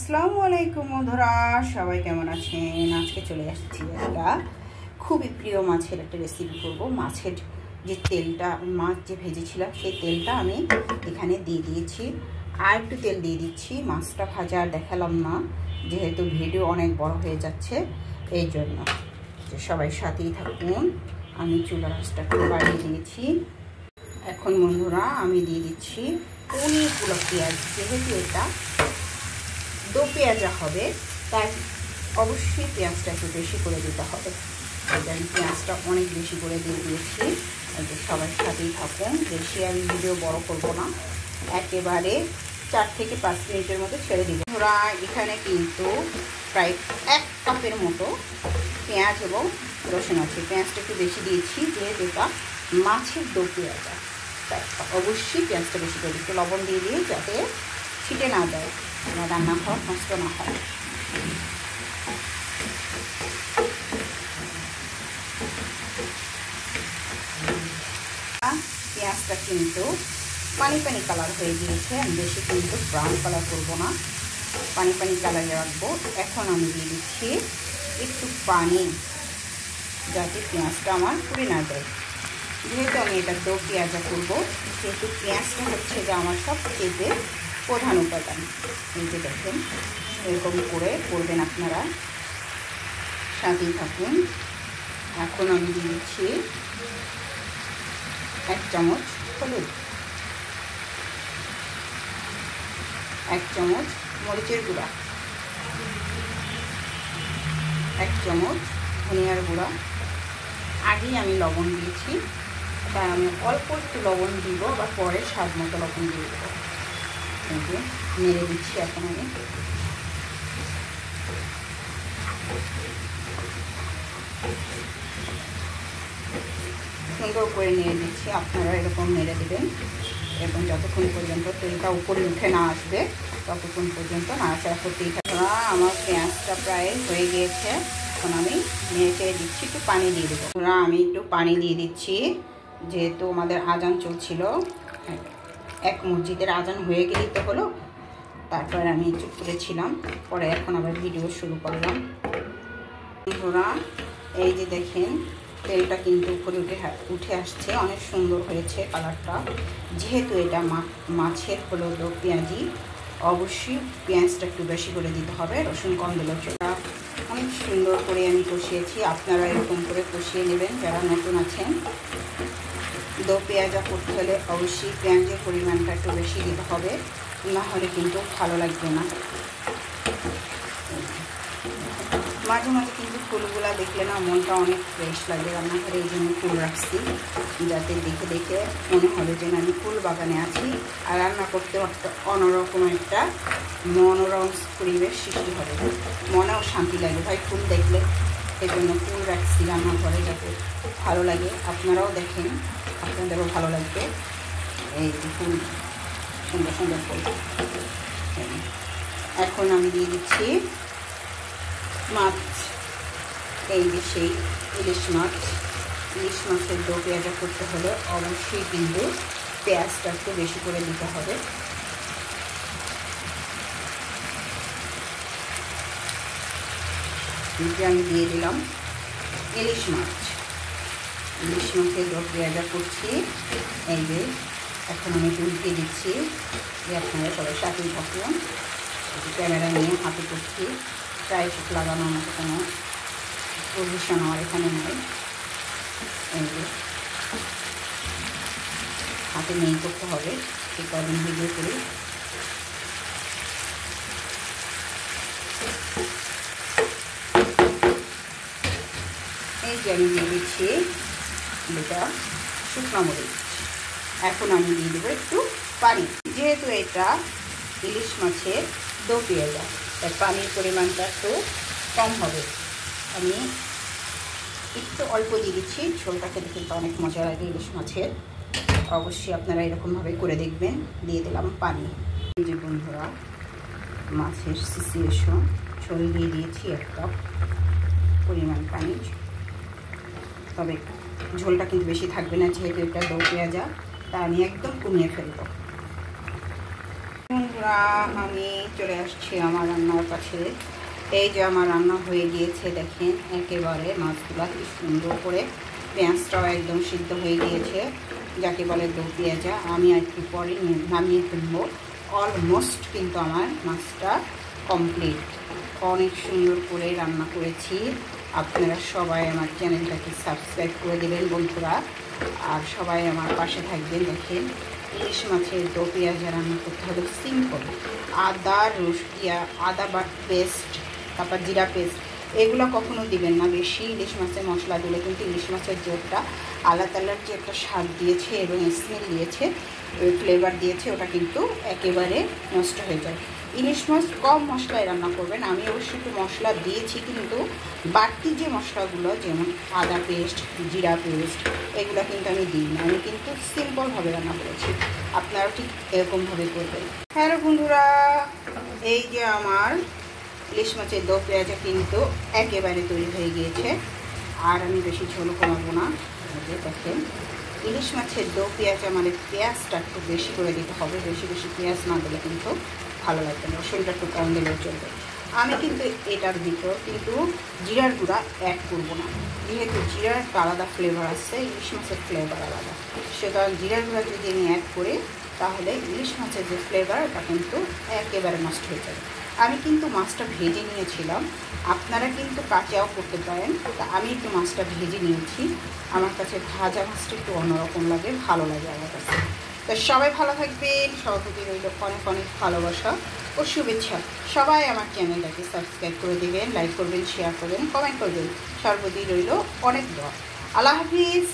আসসালামু আলাইকুম বন্ধুরা, সবাই কেমন আছেন? আজকে চলে আসছি একটা খুবই প্রিয় মাছের একটা রেসিপি করব। মাছের যে তেলটা, মাছ যে ভেজেছিলাম সেই তেলটা আমি এখানে দিয়ে দিয়েছি। আর একটু তেল দিয়ে দিচ্ছি। মাছটা ভাজা আর দেখালাম না, যেহেতু ভিডিও অনেক বড় হয়ে যাচ্ছে, এই জন্য সবাই সাথেই থাকুন। আমি চুলার আঁচটা একটু বাড়িয়ে দিয়েছি। এখন বন্ধুরা আমি দিয়ে দিচ্ছি অনেকগুলো পেঁয়াজ। যেহেতু এটা দো পেঁয়াজা হবে, তাই অবশ্যই পেঁয়াজটা একটু বেশি করে দিতে হবে। আমি পেঁয়াজটা অনেক বেশি করে দিয়ে দিয়েছি। সবার সাথেই থাকুন। বেশি আমি ভিডিও বড় করব না, একেবারে 4 থেকে 5 মিনিটের মতো ছেড়ে দিব। ওরা এখানে কিন্তু প্রায় 1 কাপের মতো পেঁয়াজ এবং রসুন আছে। পেঁয়াজটা একটু বেশি দিয়েছি, যেহেতু এটা মাছের দো পেঁয়াজা, তাই অবশ্যই পেঁয়াজটা বেশি করে একটু লবণ দিয়ে দিই, যাতে ছিটে না দেয়, রান্না খাওয়া নষ্ট না হয়। পেঁয়াজটা কিন্তু পানি পানি কালার হয়ে গিয়েছে। আমি বেশি কিন্তু ব্রাউন কালার করবো না, পানি পানি কালারে রাখবো। এখন আমি দিয়ে দিচ্ছি একটু পানি, যাতে পেঁয়াজটা আমার পুড়ে না যায়। যেহেতু আমি এটা দো পেঁয়াজা করবো, সেহেতু পেঁয়াজটা হচ্ছে যে আমার সবচেয়ে প্রধান উপাদান। এই যে দেখেন, এরকম করে করবেন আপনারা, সাথেই থাকুন। এখন আমি দিয়ে দিচ্ছি 1 চামচ হলুদ, 1 চামচ মরিচের গুঁড়া, 1 চামচ ধনিয়ার গুঁড়া। আগেই আমি লবণ দিয়েছি, তাই আমি অল্প একটু লবণ দিব, বা পরে স্বাদ মতো লবণ দিয়ে দেবো। নেড়ে দিচ্ছি এখন আমি। সুন্দর করে নেড়ে দিচ্ছি। আপনারা এরকম নেড়ে দেবেন, এবং যতক্ষণ পর্যন্ত তেলটা উপরে উঠে না আসবে ততক্ষণ পর্যন্ত নাড়াচাড়া করতেই থাকবে। আমার পেঁয়াজটা প্রায় হয়ে গিয়েছে। এখন আমি নেড়ে চেড়ে দিচ্ছি, একটু পানি দিয়ে দেবো। আমি একটু পানি দিয়ে দিচ্ছি, যেহেতু আমাদের আজান চলছিল। এক মসজিদের আজান হয়ে গেলেই তো হলো, তারপরে আমি চুপ করেছিলাম, পরে এখন আবার ভিডিও শুরু করলাম। বন্ধুরা এই যে দেখেন, তেলটা কিন্তু উপরে উঠে আসছে, অনেক সুন্দর হয়েছে কালারটা। যেহেতু এটা মাছের হলো দো পেঁয়াজি, অবশ্যই পেঁয়াজটা একটু বেশি করে দিতে হবে, রসুন কম দিলেও চলে। অনেক সুন্দর করে আমি কষিয়েছি। আপনারা এরকম করে কষিয়ে নেবেন যারা নতুন আছেন। দো পেঁয়াজা করতে হলে অবশ্যই পেঁয়াজের পরিমাণটা একটু বেশি দিতে হবে, না হলে কিন্তু ভালো লাগবে না। মাঝে মাঝে কিন্তু ফুলগুলা দেখলে না মনটা অনেক ফ্রেশ লাগে রান্নাঘরে, এই জন্য ফুল রাখছি, যাতে দেখে দেখে মনে হবে যে আমি ফুল বাগানে আছি, আর রান্না করতে একটা অন্যরকম একটা মনোরম পরিবেশ সৃষ্টি হবে, মনেও শান্তি লাগে ভাই ফুল দেখলে। এই জন্য ফুল রাখছি রান্নাঘরে, যাতে ভালো লাগে। আপনারাও দেখেন, আপনাদেরও ভালো লাগবে। এই ফুল, সুন্দর সুন্দর ফুল। এখন আমি দিয়ে দিচ্ছি মাছ। এই যে সেই ইলিশ মাছ। ইলিশ মাছের দো পেঁয়াজা করতে হলে অবশ্যই কিন্তু পেঁয়াজটা একটু বেশি করে দিতে হবে। আমি দিয়ে দিলাম ইলিশ মাছ। ইলিশ মাছের দো পেঁয়াজা করছি। এই যে এখন আমি উল্টে দিচ্ছি, যে আপনারা সবাই সাথেই থাকুন। ক্যামেরা নিয়ে হাতে করছি, ট্রাইপড লাগানোর মতো কোনো পজিশন আমার এখানে নেই। এই যে হাতে নেই করতে হবে, ঠিক কদিন ভিডিও করি। এই যে আমি দিয়ে দিচ্ছি 2টা শুকনো মরিচ। এখন আমি দিয়ে দেবো একটু পানি। যেহেতু এটা ইলিশ মাছের দো পেঁয়াজা, তাই পানির পরিমাণটা একটু কম হবে। আমি একটু অল্প দিয়ে দিচ্ছি, ঝোলটা খেতে কিন্তু অনেক মজা লাগে ইলিশ মাছের। অবশ্যই আপনারা এরকমভাবে করে দেখবেন। দিয়ে দিলাম পানি। এই যে বন্ধুরা, মাছের সিচুয়েশন, ঝোল দিয়ে দিয়েছি 1 কাপ পরিমাণ পানি। তবে ঝোলটা কিন্তু বেশি থাকবে না, যেহেতু এটা দো পেঁয়াজা, তা আমি একদম কমিয়ে ফেলবো। বন্ধুরা, আমি চলে আসছি আমার রান্নার কাছে। এই যে আমার রান্না হয়ে গিয়েছে, দেখেন একেবারে মাছগুলো কি সুন্দর করে, পেঁয়াজটাও একদম সিদ্ধ হয়ে গিয়েছে, যাকে বলে দো পেঁয়াজা। আমি একটু পরে নামিয়ে ফেলবো। অলমোস্ট কিন্তু আমার মাছটা কমপ্লিট। অনেক সুন্দর করে রান্না করেছি। আপনারা সবাই আমার চ্যানেলটাকে সাবস্ক্রাইব করে দেবেন বন্ধুরা, আর সবাই আমার পাশে থাকবেন। দেখেন ইলিশ মাছের দো পেঁয়াজা রান্না করতে হবে সিম্পল। আদা পেস্ট, তারপর জিরা পেস্ট, এগুলো কখনো দিবেন না বেশি। ইলিশ মাছের মশলা দিলে কিন্তু ইলিশ মাছের জোরটা আলাদা আলাদা যে একটা স্বাদ দিয়েছে এবং স্মেল দিয়েছে, ফ্লেভার দিয়েছে, ওটা কিন্তু একেবারে নষ্ট হয়ে যায়। ইলিশ মাছ কম মশলায় রান্না করবেন। আমি অবশ্যই একটু মশলা দিয়েছি, কিন্তু বাড়তি যে মশলাগুলো যেমন আদা পেস্ট, জিরা পেস্ট, এগুলো কিন্তু আমি দিই না। আমি কিন্তু সিম্পলভাবে রান্না করেছি, আপনারাও ঠিক এরকমভাবে করবেন। হ্যালো বন্ধুরা, এই যে আমার ইলিশ মাছের দো পেঁয়াজা কিন্তু একেবারে তৈরি হয়ে গিয়েছে। আর আমি বেশি ঝোল কমাবো না। দেখেন ইলিশ মাছের দো পেঁয়াজা মানে পেঁয়াজটা একটু বেশি করে দিতে হবে। বেশি বেশি পেঁয়াজ না দিলে কিন্তু ভালো লাগবে না, রসুনটা একটু কম দিলেও চলবে। আমি কিন্তু এটার ভিতর কিন্তু জিরার গুঁড়া অ্যাড করবো না, যেহেতু জিরার একটা আলাদা ফ্লেভার আসছে, ইলিশ মাছের ফ্লেভার আলাদা। সুতরাং জিরার গুঁড়া যদি আমি অ্যাড করি তাহলে ইলিশ মাছের যে ফ্লেভার ওটা কিন্তু একেবারে নষ্ট হয়ে যাবে। আমি কিন্তু মাছটা ভেজে নিয়েছিলাম, আপনারা কিন্তু কাঁচাও করতে পারেন। তা আমি একটু মাছটা ভেজে নিয়েছি। আমার কাছে ভাজা মাছটা একটু অন্যরকম লাগে, ভালো লাগে আমার কাছে। তো সবাই ভালো থাকবেন, সবার প্রতি রইল অনেক অনেক ভালোবাসা ও শুভেচ্ছা। সবাই আমার চ্যানেলটাকে সাবস্ক্রাইব করে দেবেন, লাইক করবেন, শেয়ার করবেন, কমেন্ট করবেন। সবার প্রতি রইল অনেক দোয়া। আল্লাহ হাফিজ।